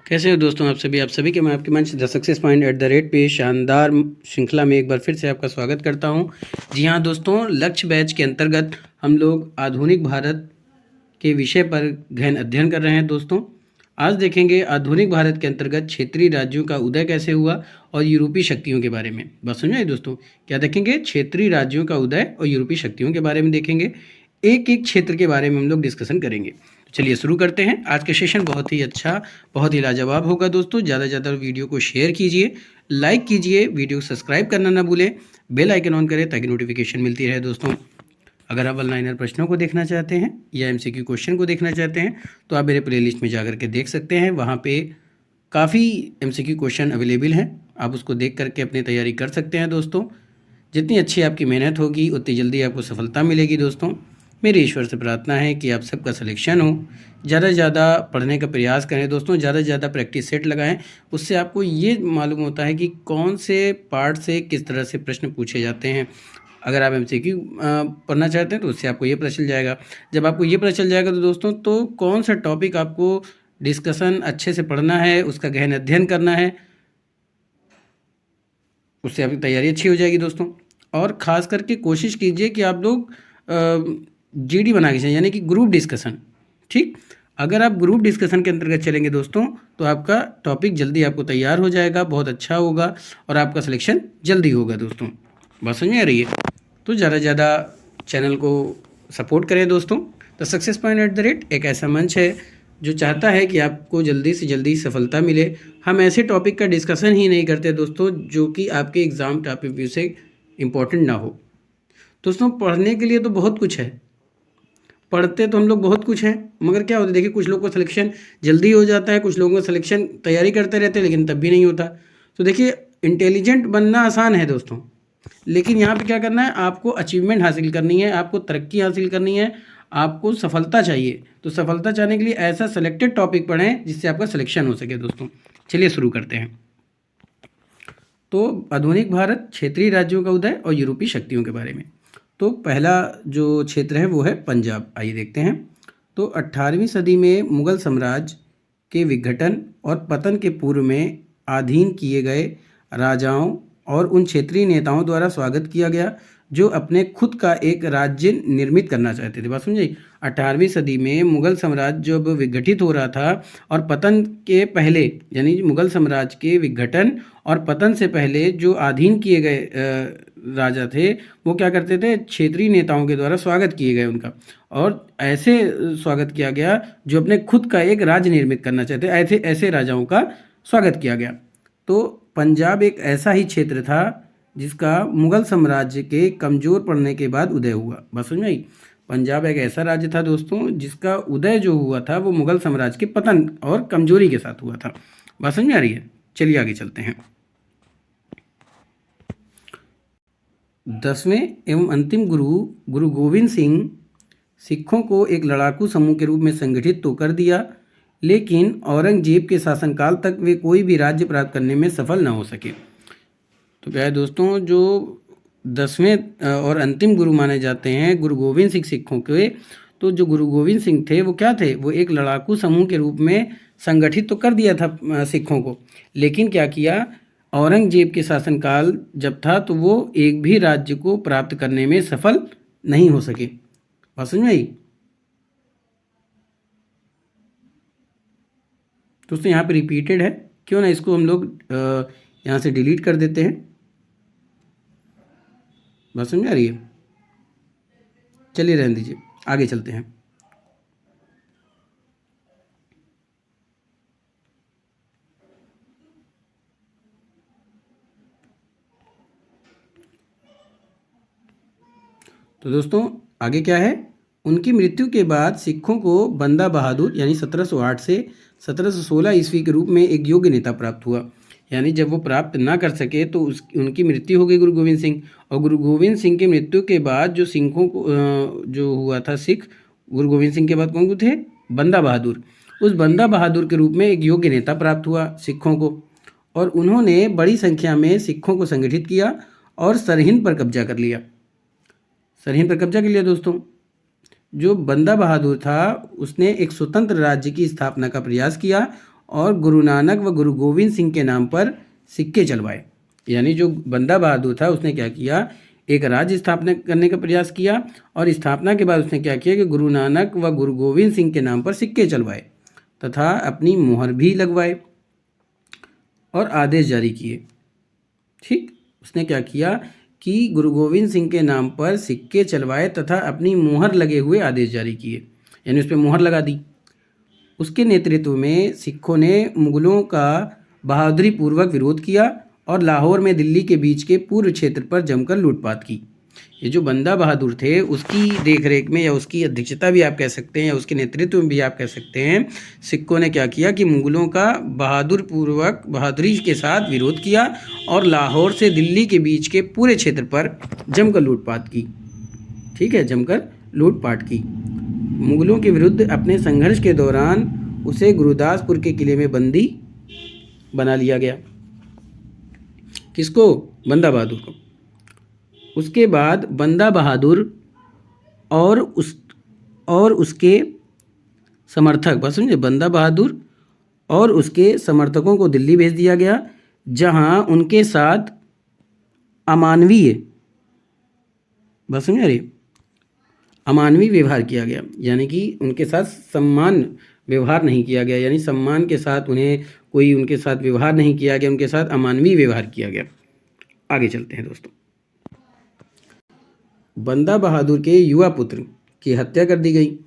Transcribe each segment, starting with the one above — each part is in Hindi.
कैसे हो दोस्तों आप सभी के मैं आपके मंच the success point at the rate पे शानदार श्रृंखला में एक बार फिर से आपका स्वागत करता हूं। जी हाँ दोस्तों, लक्ष्य बैच के अंतर्गत हम लोग आधुनिक भारत के विषय पर गहन अध्ययन कर रहे हैं दोस्तों। आज देखेंगे आधुनिक भारत के अंतर्गत क्षेत्रीय राज्यों का उदय कैसे हुआ और यूरोपीय शक्तियों के बारे में। बस समझे दोस्तों, क्या देखेंगे? क्षेत्रीय राज्यों का उदय और यूरोपीय शक्तियों के बारे में देखेंगे। एक एक क्षेत्र के बारे में हम लोग डिस्कशन करेंगे। तो चलिए शुरू करते हैं। आज का सेशन बहुत ही अच्छा, बहुत ही लाजवाब होगा दोस्तों। ज़्यादा से ज़्यादा वीडियो को शेयर कीजिए, लाइक कीजिए, वीडियो को सब्सक्राइब करना ना भूलें, बेल आइकन ऑन करें ताकि नोटिफिकेशन मिलती रहे दोस्तों। अगर आप ऑनलाइनर प्रश्नों को देखना चाहते हैं या एमसीक्यू क्वेश्चन को देखना चाहते हैं तो आप मेरे प्लेलिस्ट में जाकर के देख सकते हैं। वहाँ पे काफ़ी एमसीक्यू क्वेश्चन अवेलेबल हैं, आप उसको देख करके अपनी तैयारी कर सकते हैं दोस्तों। जितनी अच्छी आपकी मेहनत होगी उतनी जल्दी आपको सफलता मिलेगी दोस्तों। मेरी ईश्वर से प्रार्थना है कि आप सबका सिलेक्शन हो। ज़्यादा से ज़्यादा पढ़ने का प्रयास करें दोस्तों, ज़्यादा से ज़्यादा प्रैक्टिस सेट लगाएं। उससे आपको ये मालूम होता है कि कौन से पार्ट से किस तरह से प्रश्न पूछे जाते हैं। अगर आप एमसीक्यू पढ़ना चाहते हैं तो उससे आपको ये पता चल जाएगा। जब आपको ये पता चल जाएगा तो दोस्तों, तो कौन सा टॉपिक आपको डिस्कशन अच्छे से पढ़ना है, उसका गहन अध्ययन करना है, उससे आपकी तैयारी अच्छी हो जाएगी दोस्तों। और ख़ास करके कोशिश कीजिए कि आप लोग जीडी बना के चलें, यानी कि ग्रुप डिस्कशन। ठीक, अगर आप ग्रुप डिस्कशन के अंतर्गत चलेंगे दोस्तों तो आपका टॉपिक जल्दी आपको तैयार हो जाएगा, बहुत अच्छा होगा और आपका सिलेक्शन जल्दी होगा दोस्तों। बात समझ में आ रही है? तो ज़्यादा से ज़्यादा चैनल को सपोर्ट करें दोस्तों। The success point at the rate एक ऐसा मंच है जो चाहता है कि आपको जल्दी से जल्दी सफलता मिले। हम ऐसे टॉपिक का डिस्कशन ही नहीं करते दोस्तों जो कि आपके एग्ज़ाम टॉपिक व्यू से इम्पोर्टेंट ना हो। दोस्तों, पढ़ने के लिए तो बहुत कुछ है, पढ़ते तो हम लोग बहुत कुछ हैं, मगर क्या होता है देखिए, कुछ लोगों का सिलेक्शन जल्दी हो जाता है, कुछ लोगों का सिलेक्शन तैयारी करते रहते हैं लेकिन तब भी नहीं होता। तो देखिए, इंटेलिजेंट बनना आसान है दोस्तों, लेकिन यहाँ पे क्या करना है, आपको अचीवमेंट हासिल करनी है, आपको तरक्की हासिल करनी है, आपको सफलता चाहिए। तो सफलता चाहने के लिए ऐसा सेलेक्टेड टॉपिक पढ़ें जिससे आपका सिलेक्शन हो सके दोस्तों। चलिए शुरू करते हैं। तो आधुनिक भारत, क्षेत्रीय राज्यों का उदय और यूरोपीय शक्तियों के बारे में। तो पहला जो क्षेत्र है वो है पंजाब। आइए देखते हैं। तो 18वीं सदी में मुगल साम्राज्य के विघटन और पतन के पूर्व में अधीन किए गए राजाओं और उन क्षेत्रीय नेताओं द्वारा स्वागत किया गया जो अपने खुद का एक राज्य निर्मित करना चाहते थे। बात समझिए, 18वीं सदी में मुगल साम्राज्य जब विघटित हो रहा था और पतन के पहले, यानी मुगल साम्राज्य के विघटन और पतन से पहले जो अधीन किए गए राजा थे वो क्या करते थे, क्षेत्रीय नेताओं के द्वारा स्वागत किए गए उनका, और ऐसे स्वागत किया गया जो अपने खुद का एक राज्य निर्मित करना चाहते, ऐसे ऐसे राजाओं का स्वागत किया गया। तो पंजाब एक ऐसा ही क्षेत्र था जिसका मुगल साम्राज्य के कमज़ोर पड़ने के बाद उदय हुआ। बस समझ में आई? पंजाब एक ऐसा राज्य था दोस्तों जिसका उदय जो हुआ था वो मुगल साम्राज्य के पतन और कमजोरी के साथ हुआ था। बात समझ में आ रही है? चलिए आगे चलते हैं। 10वें एवं अंतिम गुरु गोविंद सिंह सिखों को एक लड़ाकू समूह के रूप में संगठित तो कर दिया, लेकिन औरंगजेब के शासनकाल तक वे कोई भी राज्य प्राप्त करने में सफल न हो सके। तो प्यारे दोस्तों, जो 10वें और अंतिम गुरु माने जाते हैं गुरु गोविंद सिंह सिखों के, तो जो गुरु गोविंद सिंह थे वो क्या थे, वो एक लड़ाकू समूह के रूप में संगठित तो कर दिया था सिखों को, लेकिन क्या किया, औरंगजेब के शासनकाल जब था तो वो एक भी राज्य को प्राप्त करने में सफल नहीं हो सके। बात समझ में आई? दोस्तों यहाँ पे रिपीटेड है, क्यों ना इसको हम लोग यहाँ से डिलीट कर देते हैं। बात समझ में आ रही है? चलिए रहने दीजिए, आगे चलते हैं। तो दोस्तों आगे क्या है, उनकी मृत्यु के बाद सिखों को बंदा बहादुर यानी 1708 से 1716 ईस्वी के रूप में एक योग्य नेता प्राप्त हुआ। यानी जब वो प्राप्त ना कर सके तो उनकी मृत्यु हो गई गुरु गोविंद सिंह, और गुरु गोविंद सिंह की मृत्यु के बाद जो सिखों को जो हुआ था सिख, गुरु गोविंद सिंह के बाद कौन थे, बंदा बहादुर। उस बंदा बहादुर के रूप में एक योग्य नेता प्राप्त हुआ सिखों को, और उन्होंने बड़ी संख्या में सिखों को संगठित किया और सरहिंद पर कब्जा कर लिया। सरहिंद पर कब्जा कर लिया दोस्तों। जो बंदा बहादुर था उसने एक स्वतंत्र राज्य की स्थापना का प्रयास किया और गुरु नानक व गुरु गोविंद सिंह के नाम पर सिक्के चलवाए। यानी जो बंदा बहादुर था उसने क्या किया, एक राज्य स्थापना करने का प्रयास किया और स्थापना के बाद उसने क्या किया कि गुरु नानक व गुरु गोविंद सिंह के नाम पर सिक्के चलवाए तथा अपनी मुहर भी लगवाए और आदेश जारी किए। ठीक, उसने क्या किया कि गुरु गोविंद सिंह के नाम पर सिक्के चलवाए तथा अपनी मुहर लगे हुए आदेश जारी किए, यानी उस पर मुहर लगा दी। उसके नेतृत्व में सिखों ने मुगलों का बहादुरी पूर्वक विरोध किया और लाहौर में दिल्ली के बीच के पूर्व क्षेत्र पर जमकर लूटपाट की। ये जो बंदा बहादुर थे उसकी देखरेख में या उसकी अध्यक्षता भी आप कह सकते हैं या उसके नेतृत्व में भी आप कह सकते हैं, सिखों ने क्या किया कि मुगलों का बहादुरी के साथ विरोध किया और लाहौर से दिल्ली के बीच के पूरे क्षेत्र पर जमकर लूटपाट की। ठीक है, जमकर लूटपाट की। मुगलों के विरुद्ध अपने संघर्ष के दौरान उसे गुरुदासपुर के किले में बंदी बना लिया गया। किसको? बंदा बहादुर को। उसके बाद बंदा बहादुर और उसके समर्थक, बस समझे, बंदा बहादुर और उसके समर्थकों को दिल्ली भेज दिया गया, जहां उनके साथ अमानवीय, बस समझे रे, अमानवीय व्यवहार किया गया, यानी कि उनके साथ सम्मान व्यवहार नहीं किया गया, यानी सम्मान के साथ उन्हें कोई उनके साथ व्यवहार नहीं किया गया, उनके साथ अमानवीय व्यवहार किया गया। आगे चलते हैं दोस्तों। बंदा बहादुर के युवा पुत्र की हत्या कर दी गई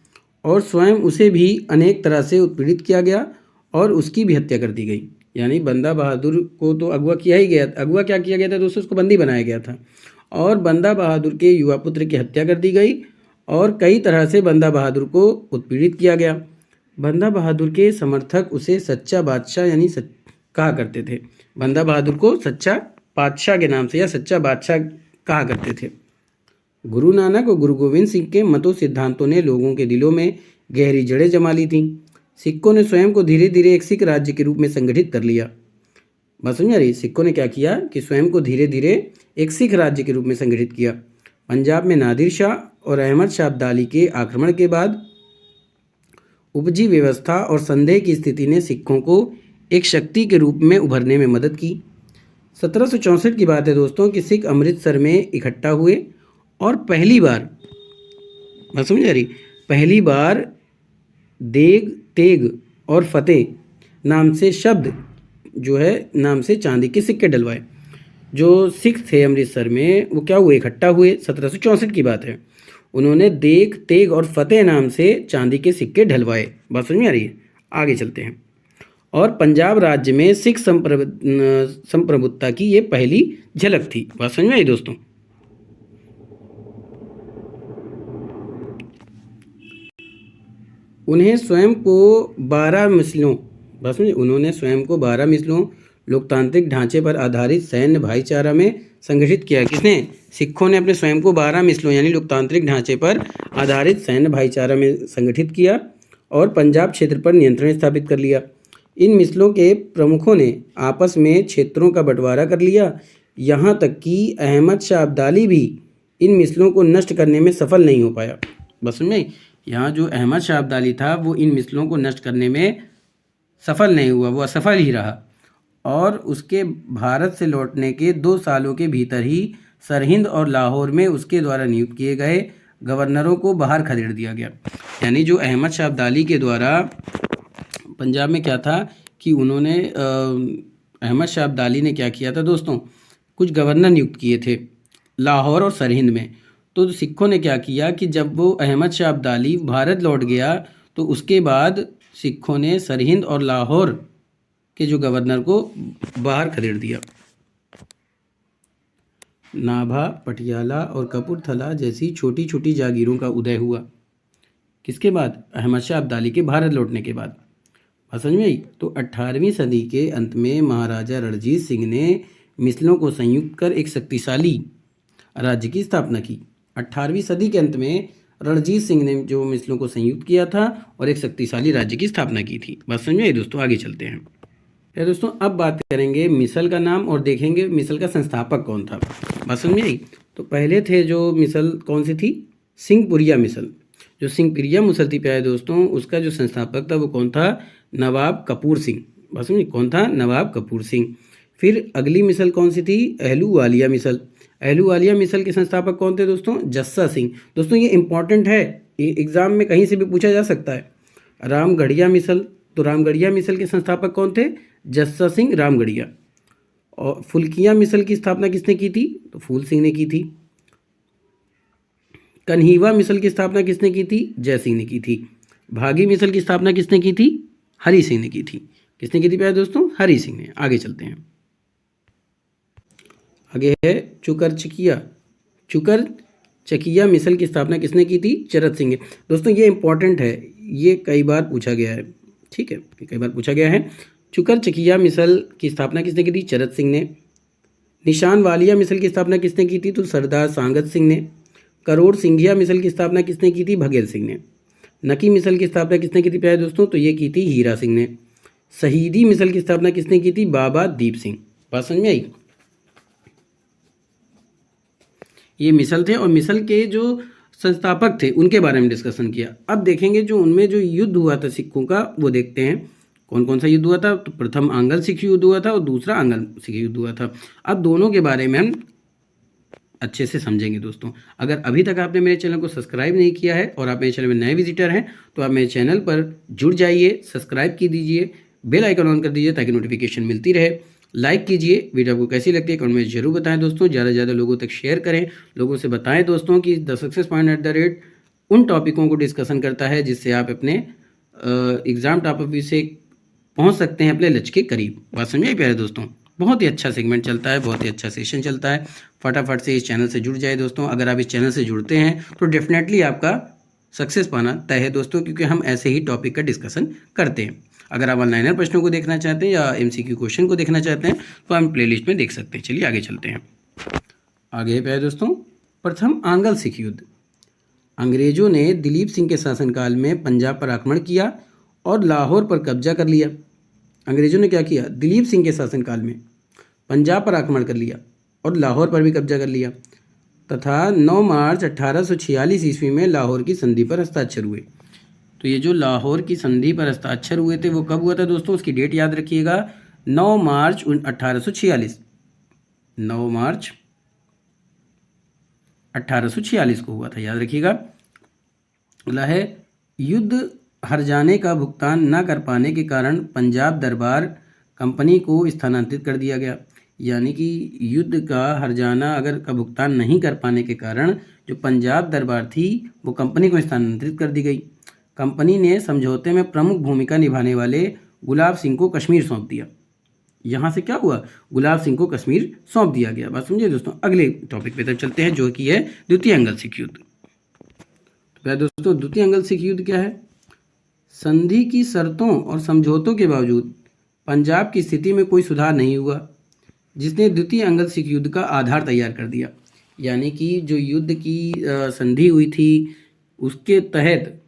और स्वयं उसे भी अनेक तरह से उत्पीड़ित किया गया और उसकी भी हत्या कर दी गई। यानी बंदा बहादुर को तो अगवा किया ही गया, अगवा क्या किया गया था दोस्तों, उसको बंदी बनाया गया था और बंदा बहादुर के युवा पुत्र की हत्या कर दी गई और कई तरह से बंदा बहादुर को उत्पीड़ित किया गया। बंदा बहादुर के समर्थक उसे सच्चा बादशाह यानी कहा करते थे। बंदा बहादुर को सच्चा बादशाह के नाम से या सच्चा बादशाह कहा करते थे। गुरु नानक और गुरु गोविंद सिंह के मतों सिद्धांतों ने लोगों के दिलों में गहरी जड़ें जमा ली थीं। सिखों ने स्वयं को धीरे धीरे एक सिख राज्य के रूप में संगठित कर लिया। बात समझ आ रही? सिखों ने क्या किया कि स्वयं को धीरे धीरे एक सिख राज्य के रूप में संगठित किया। पंजाब में नादिर शाह और अहमद शाह अब्दाली के आक्रमण के बाद उपजी व्यवस्था और संदेह की स्थिति ने सिखों को एक शक्ति के रूप में उभरने में मदद की। 1764 की बात है दोस्तों कि सिख अमृतसर में इकट्ठा हुए और पहली बार, बात समझ आ रही, पहली बार देग, तेग और फतेह नाम से शब्द जो है नाम से चांदी के सिक्के डलवाए। जो सिख थे अमृतसर में वो क्या हुए, इकट्ठा हुए, 1764 की बात है। उन्होंने देग, तेग और फतेह नाम से चांदी के सिक्के ढलवाए। बात समझ में आ रही है? आगे चलते हैं। और पंजाब राज्य में सिख संप्रभुता की ये पहली झलक थी। बात समझ में आई दोस्तों? उन्हें स्वयं को 12 मिसलों, बस में उन्होंने स्वयं को 12 मिसलों लोकतांत्रिक ढांचे पर आधारित सैन्य भाईचारा में संगठित किया। किसने? सिखों ने अपने स्वयं को 12 मिसलों यानी लोकतांत्रिक ढांचे पर आधारित सैन्य भाईचारा में संगठित किया और पंजाब क्षेत्र पर नियंत्रण स्थापित कर लिया। इन मिसलों के प्रमुखों ने आपस में क्षेत्रों का बंटवारा कर लिया, यहाँ तक कि अहमद शाह अब्दाली भी इन मिसलों को नष्ट करने में सफल नहीं हो पाया। बस में यहाँ जो अहमद शाह अब्दाली था वो इन मिसलों को नष्ट करने में सफल नहीं हुआ, वो असफल ही रहा और उसके भारत से लौटने के 2 सालों के भीतर ही सरहिंद और लाहौर में उसके द्वारा नियुक्त किए गए गवर्नरों को बाहर खदेड़ दिया गया। यानी जो अहमद शाह अब्दाली के द्वारा पंजाब में क्या था कि उन्होंने अहमद शाह अब्दाली ने क्या किया था दोस्तों, कुछ गवर्नर नियुक्त किए थे लाहौर और सरहिंद में। तो सिखों ने क्या किया कि जब वो अहमद शाह अब्दाली भारत लौट गया तो उसके बाद सिखों ने सरहिंद और लाहौर के जो गवर्नर को बाहर खदेड़ दिया। नाभा, पटियाला और कपूरथला जैसी छोटी छोटी जागीरों का उदय हुआ। किसके बाद? अहमद शाह अब्दाली के भारत लौटने के बाद। समझ में आई? तो 18वीं सदी के अंत में महाराजा रणजीत सिंह ने मिसलों को संयुक्त कर एक शक्तिशाली राज्य की स्थापना की। 18वीं सदी के अंत में रणजीत सिंह ने जो मिसलों को संयुक्त किया था और एक शक्तिशाली राज्य की स्थापना की थी। बात समझ में आई दोस्तों? आगे चलते हैं। दोस्तों अब बात करेंगे मिसल का नाम और देखेंगे मिसल का संस्थापक कौन था। बात समझ में आई? तो पहले थे जो मिसल कौन सी थी? सिंहपुरिया मिसल। जो सिंहपुरिया मुसल्ती पे आए दोस्तों उसका जो संस्थापक था वो कौन था? नवाब कपूर सिंह। बात समझिए, कौन था? नवाब कपूर सिंह। फिर अगली मिसल कौन सी थी? अहलूवालिया मिसल। अहलूवालिया मिसल के संस्थापक कौन थे दोस्तों? जस्सा सिंह। दोस्तों ये इंपॉर्टेंट है, ये एग्जाम में कहीं से भी पूछा जा सकता है। रामगढ़िया मिसल, तो रामगढ़िया मिसल के संस्थापक कौन थे? जस्सा सिंह रामगढ़िया। और फुल्किया मिसल की स्थापना किसने की थी? तो फूल सिंह ने की थी। कन्हीवा मिसल की स्थापना किसने की थी? जय सिंह ने की थी। भागी मिसल की स्थापना किसने की थी? हरि सिंह ने की थी। किसने की थी प्यारे दोस्तों? हरि सिंह ने। आगे चलते हैं, आगे है चुकरचकिया। चुकरचकिया मिसल की स्थापना किसने की थी? चरत सिंह ने। दोस्तों ये इंपॉर्टेंट है, ये कई बार पूछा गया है, ठीक है, ये कई बार पूछा गया है। चुकरचकिया मिसल की स्थापना किसने की थी? चरत सिंह ने। निशान वालिया मिसल की स्थापना किसने की थी? तो सरदार सांगत सिंह ने। करोड़ सिंघिया मिसल की स्थापना किसने की थी? बघेल सिंह ने। नकी मिसल की स्थापना किसने की थी प्यारे दोस्तों? तो ये की थी हीरा सिंह ने। शहीदी मिसल की स्थापना किसने की थी? बाबा दीप सिंह। बात समझ में आई? ये मिसल थे और मिसल के जो संस्थापक थे उनके बारे में डिस्कशन किया। अब देखेंगे जो उनमें जो युद्ध हुआ था सिखों का, वो देखते हैं कौन कौन सा युद्ध हुआ था। तो प्रथम आंग्ल सिख युद्ध हुआ था और दूसरा आंग्ल सिख युद्ध हुआ था। अब दोनों के बारे में हम अच्छे से समझेंगे दोस्तों। अगर अभी तक आपने मेरे चैनल को सब्सक्राइब नहीं किया है और आप मेरे चैनल में नए विजिटर हैं तो आप मेरे चैनल पर जुड़ जाइए, सब्सक्राइब की दीजिए, बेल आइकन ऑन कर दीजिए ताकि नोटिफिकेशन मिलती रहे। लाइक कीजिए, वीडियो आपको कैसी लगती है कमेंट में जरूर बताएं दोस्तों। ज़्यादा से ज़्यादा लोगों तक शेयर करें, लोगों से बताएं दोस्तों कि द सक्सेस पॉइंट उन टॉपिकों को डिस्कशन करता है जिससे आप अपने एग्ज़ाम टॉपिक से पहुंच सकते हैं अपने लक्ष्य के करीब। बात समझिए प्यारे दोस्तों, बहुत ही अच्छा सेगमेंट चलता है, बहुत ही अच्छा सेशन चलता है। फटाफट से इस चैनल से जुड़ जाए दोस्तों। अगर आप इस चैनल से जुड़ते हैं तो डेफिनेटली आपका सक्सेस पाना तय है दोस्तों, क्योंकि हम ऐसे ही टॉपिक का डिस्कशन करते हैं। अगर आप ऑनलाइनर प्रश्नों को देखना चाहते हैं या MCQ क्वेश्चन को देखना चाहते हैं तो हम प्लेलिस्ट में देख सकते हैं। चलिए आगे चलते हैं। आगे है प्यारे दोस्तों, प्रथम आंग्ल सिख युद्ध। अंग्रेजों ने दिलीप सिंह के शासनकाल में पंजाब पर आक्रमण किया और लाहौर पर कब्जा कर लिया। अंग्रेजों ने क्या किया? दिलीप सिंह के शासनकाल में पंजाब पर आक्रमण कर लिया और लाहौर पर भी कब्जा कर लिया तथा 9 मार्च 1846 ईस्वी में लाहौर की संधि पर हस्ताक्षर हुए। तो ये जो लाहौर की संधि पर हस्ताक्षर हुए थे वो कब हुआ था दोस्तों? उसकी डेट याद रखिएगा, 9 मार्च 1846। 9 मार्च 1846 को हुआ था, याद रखिएगा। बोला है युद्ध हर जाने का भुगतान न कर पाने के कारण पंजाब दरबार कंपनी को स्थानांतरित कर दिया गया। यानी कि युद्ध का हर्जाना अगर का भुगतान नहीं कर पाने के कारण जो पंजाब दरबार थी वो कंपनी को स्थानांतरित कर दी गई। कंपनी ने समझौते में प्रमुख भूमिका निभाने वाले गुलाब सिंह को कश्मीर सौंप दिया। यहाँ से क्या हुआ? गुलाब सिंह को कश्मीर सौंप दिया गया। बात समझिए दोस्तों। अगले टॉपिक पे तरफ चलते हैं जो कि है द्वितीय अंग्ल सिख युद्ध। तो दोस्तों द्वितीय अंग्ल सिख युद्ध क्या है? संधि की शर्तों और समझौतों के बावजूद पंजाब की स्थिति में कोई सुधार नहीं हुआ, जिसने द्वितीय अंग्ल सिख युद्ध का आधार तैयार कर दिया। यानी कि जो युद्ध की संधि हुई थी उसके तहत,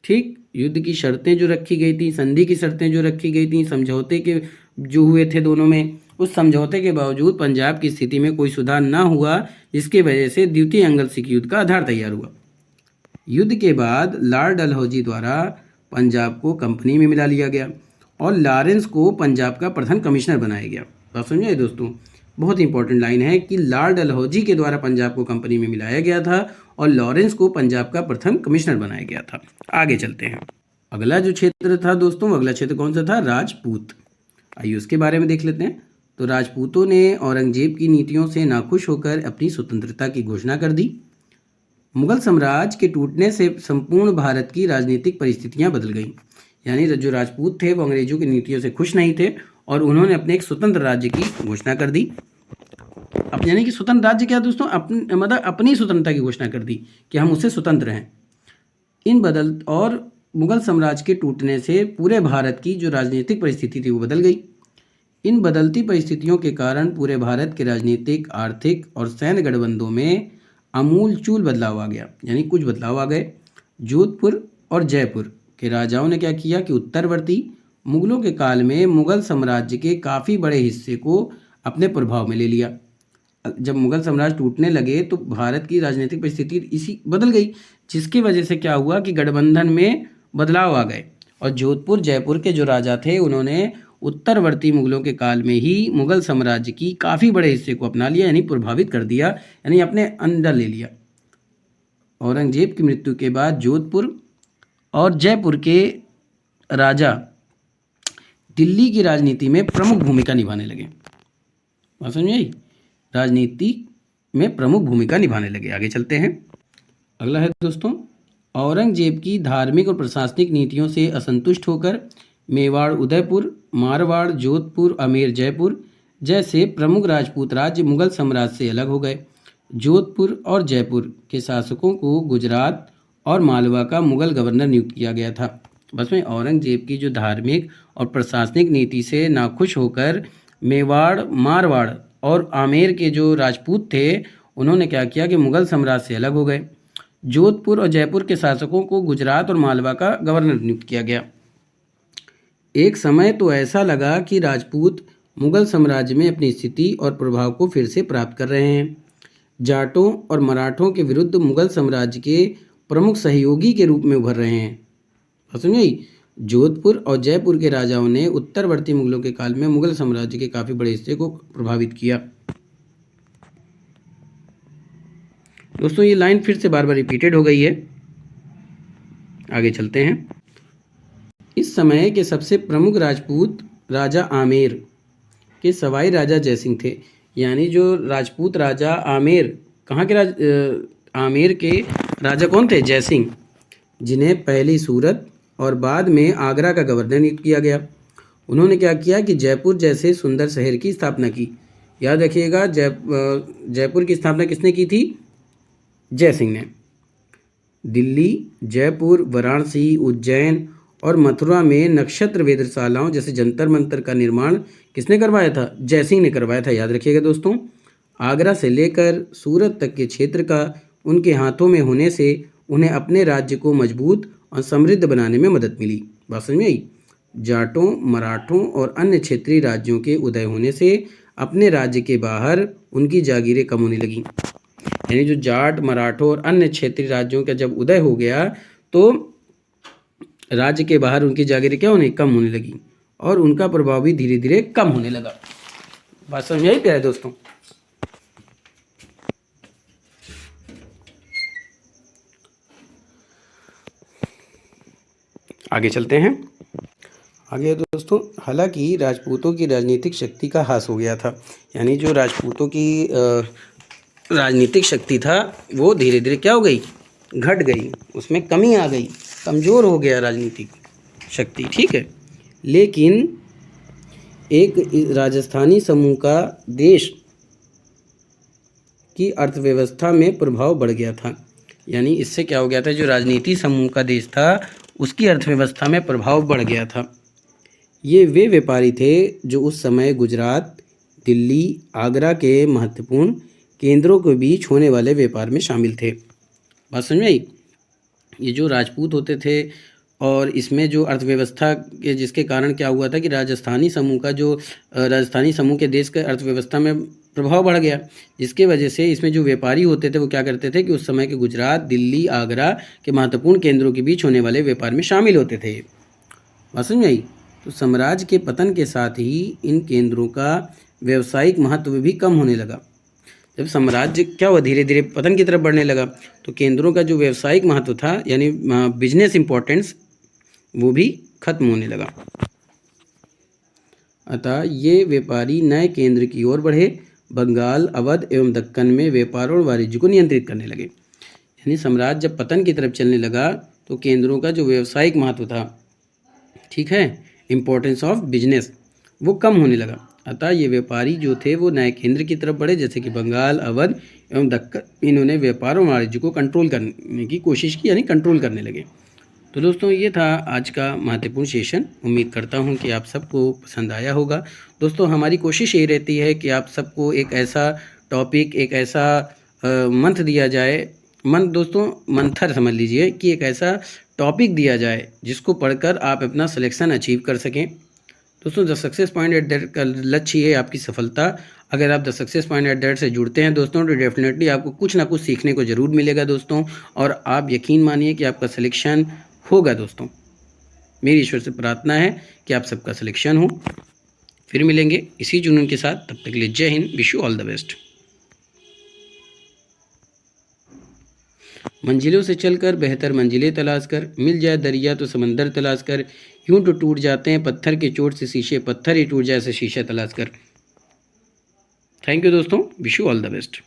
ठीक, युद्ध की शर्तें जो रखी गई थी, संधि की शर्तें जो रखी गई थी, समझौते के जो हुए थे दोनों में, उस समझौते के बावजूद पंजाब की स्थिति में कोई सुधार ना हुआ, जिसकी वजह से द्वितीय अंग्ल सिख युद्ध का आधार तैयार हुआ। युद्ध के बाद लॉर्ड डलहौजी द्वारा पंजाब को कंपनी में मिला लिया गया और लॉरेंस को पंजाब का प्रधान कमिश्नर बनाया गया। बात समझिए दोस्तों, बहुत इंपॉर्टेंट लाइन है कि लॉर्ड डलहौजी के द्वारा पंजाब को कंपनी में मिलाया गया था और लॉरेंस को पंजाब का प्रथम कमिश्नर बनाया गया था। आगे चलते हैं। अगला जो क्षेत्र था दोस्तों, अगला क्षेत्र कौन सा था? राजपूत। आइए उसके बारे में देख लेते हैं। तो राजपूतों ने औरंगजेब की नीतियों से नाखुश होकर अपनी स्वतंत्रता की घोषणा कर दी। मुगल साम्राज्य के टूटने से संपूर्ण भारत की राजनीतिक परिस्थितियां बदल गईं। यानी जो राजपूत थे वो अंग्रेजों की नीतियों से खुश नहीं थे और उन्होंने अपने एक स्वतंत्र राज्य की घोषणा कर दी। अब यानी कि स्वतंत्र राज्य क्या दोस्तों? मतलब अपनी स्वतंत्रता की घोषणा कर दी कि हम उससे स्वतंत्र हैं। और मुगल साम्राज्य के टूटने से पूरे भारत की जो राजनीतिक परिस्थिति थी वो बदल गई। इन बदलती परिस्थितियों के कारण पूरे भारत के राजनीतिक, आर्थिक और सैन्य गठबंधनों में आमूलचूल बदलाव आ गया। यानी कुछ बदलाव आ गए। जोधपुर और जयपुर के राजाओं ने क्या किया कि उत्तरवर्ती मुगलों के काल में मुगल साम्राज्य के काफ़ी बड़े हिस्से को अपने प्रभाव में ले लिया। जब मुगल साम्राज्य टूटने लगे तो भारत की राजनीतिक परिस्थिति इसी बदल गई, जिसकी वजह से क्या हुआ कि गठबंधन में बदलाव आ गए और जोधपुर जयपुर के जो राजा थे उन्होंने उत्तरवर्ती मुगलों के काल में ही मुगल साम्राज्य की काफ़ी बड़े हिस्से को अपना लिया, यानी प्रभावित कर दिया, यानी अपने अंदर ले लिया। औरंगजेब की मृत्यु के बाद जोधपुर और जयपुर के राजा दिल्ली की राजनीति में प्रमुख भूमिका निभाने लगे। बात समझ में आई? राजनीति में प्रमुख भूमिका निभाने लगे। आगे चलते हैं। अगला है दोस्तों, औरंगजेब की धार्मिक और प्रशासनिक नीतियों से असंतुष्ट होकर मेवाड़, उदयपुर, मारवाड़, जोधपुर, आमेर, जयपुर जैसे प्रमुख राजपूत राज्य मुगल साम्राज्य से अलग हो गए। जोधपुर और जयपुर के शासकों को गुजरात और मालवा का मुगल गवर्नर नियुक्त किया गया था। बस में औरंगजेब की जो धार्मिक और प्रशासनिक नीति से नाखुश होकर मेवाड़, मारवाड़ और आमेर के जो राजपूत थे, उन्होंने क्या किया कि मुगल साम्राज्य से अलग हो गए। जोधपुर और जयपुर के शासकों को गुजरात और मालवा का गवर्नर नियुक्त किया गया। एक समय तो ऐसा लगा कि राजपूत मुगल साम्राज्य में अपनी स्थिति और प्रभाव को फिर से प्राप्त कर रहे हैं। जाटों और मराठों के विरुद्ध मुगल साम्राज्य के प्रमुख सहयोगी के रूप में उभर रहे हैं। समझिए, जोधपुर और जयपुर के राजाओं ने उत्तरवर्ती मुगलों के काल में मुगल साम्राज्य के काफ़ी बड़े हिस्से को प्रभावित किया। दोस्तों ये लाइन फिर से बार बार रिपीटेड हो गई है। आगे चलते हैं। इस समय के सबसे प्रमुख राजपूत राजा आमेर के सवाई राजा जयसिंह थे। यानी जो राजपूत राजा आमेर, कहाँ के आमेर के राजा कौन थे? जयसिंह, जिन्हें पहली सूरत और बाद में आगरा का गवर्नर नियुक्त किया गया। उन्होंने क्या किया कि जयपुर जैसे सुंदर शहर की स्थापना की। याद रखिएगा, जयपुर की स्थापना किसने की थी? जयसिंह ने। दिल्ली, जयपुर, वाराणसी, उज्जैन और मथुरा में नक्षत्र वेधशालाओं जैसे जंतर मंतर का निर्माण किसने करवाया था? जयसिंह ने करवाया था। याद रखिएगा दोस्तों, आगरा से लेकर सूरत तक के क्षेत्र का उनके हाथों में होने से उन्हें अपने राज्य को मजबूत और समृद्ध बनाने में मदद मिली। बात समझ में आई? जाटों, मराठों और अन्य क्षेत्रीय राज्यों के उदय होने से अपने राज्य के बाहर उनकी जागीरें कम होने लगीं। यानी जो जाट, मराठों और अन्य क्षेत्रीय राज्यों का जब उदय हो गया तो राज्य के बाहर उनकी जागीरें क्या होने? कम होने लगी और उनका प्रभाव भी धीरे धीरे कम होने लगा। बात समझ में आई प्यारे दोस्तों? आगे चलते हैं। आगे दोस्तों, हालांकि राजपूतों की राजनीतिक शक्ति का ह्रास हो गया था। यानी जो राजपूतों की राजनीतिक शक्ति था वो धीरे धीरे क्या हो गई? घट गई, उसमें कमी आ गई, कमज़ोर हो गया राजनीतिक शक्ति। ठीक है, लेकिन एक राजस्थानी समूह का देश की अर्थव्यवस्था में प्रभाव बढ़ गया था। यानी इससे क्या हो गया था? जो राजनीति समूह का देश था उसकी अर्थव्यवस्था में प्रभाव बढ़ गया था। ये वे व्यापारी थे जो उस समय गुजरात, दिल्ली, आगरा के महत्वपूर्ण केंद्रों के बीच होने वाले व्यापार में शामिल थे। बात समझ में आई? ये जो राजपूत होते थे और इसमें जो अर्थव्यवस्था के जिसके कारण क्या हुआ था कि राजस्थानी समूह के देश के अर्थव्यवस्था में प्रभाव बढ़ गया, जिसके वजह से इसमें जो व्यापारी होते थे वो क्या करते थे कि उस समय के गुजरात, दिल्ली, आगरा के महत्वपूर्ण केंद्रों के बीच होने वाले व्यापार में शामिल होते थे। बात समझ में आई? तो साम्राज्य के पतन के साथ ही इन केंद्रों का व्यावसायिक महत्व भी कम होने लगा। जब साम्राज्य क्या हुआ? धीरे धीरे पतन की तरफ बढ़ने लगा तो केंद्रों का जो व्यावसायिक महत्व था यानी बिजनेस इंपॉर्टेंस वो भी खत्म होने लगा। अतः ये व्यापारी नए केंद्र की ओर बढ़े, बंगाल, अवध एवं दक्कन में व्यापार और वाणिज्य को नियंत्रित करने लगे। यानी साम्राज्य जब पतन की तरफ चलने लगा तो केंद्रों का जो व्यावसायिक महत्व था, ठीक है, इम्पोर्टेंस ऑफ बिजनेस, वो कम होने लगा। अतः ये व्यापारी जो थे वो नए केंद्र की तरफ बढ़े, जैसे कि बंगाल, अवध एवं दक्कन। इन्होंने व्यापार और वाणिज्य को कंट्रोल करने की कोशिश की, यानी कंट्रोल करने लगे। तो दोस्तों ये था आज का महत्वपूर्ण सेशन। उम्मीद करता हूँ कि आप सबको पसंद आया होगा। दोस्तों हमारी कोशिश यही रहती है कि आप सबको एक ऐसा टॉपिक, एक ऐसा मंथ दिया जाए, मंथर समझ लीजिए कि एक ऐसा टॉपिक दिया जाए जिसको पढ़कर आप अपना सिलेक्शन अचीव कर सकें। दोस्तों the success point at that का लक्ष्य है आपकी सफलता। अगर आप the success point at that से जुड़ते हैं दोस्तों तो डेफिनेटली आपको कुछ ना कुछ सीखने को ज़रूर मिलेगा दोस्तों, और आप यकीन मानिए कि आपका सिलेक्शन होगा दोस्तों। मेरी ईश्वर से प्रार्थना है कि आप सबका सिलेक्शन हो। फिर मिलेंगे इसी जुनून के साथ, तब तक के लिए जय Hind, wish you all the best. मंजिलों से चलकर बेहतर मंजिलें तलाश कर, मिल जाए दरिया तो समंदर तलाश कर, यूं तो टूट जाते हैं पत्थर के चोट से शीशे, पत्थर ही टूट जाए ऐसे शीशे तलाश कर। थैंक यू दोस्तों, wish you all the best.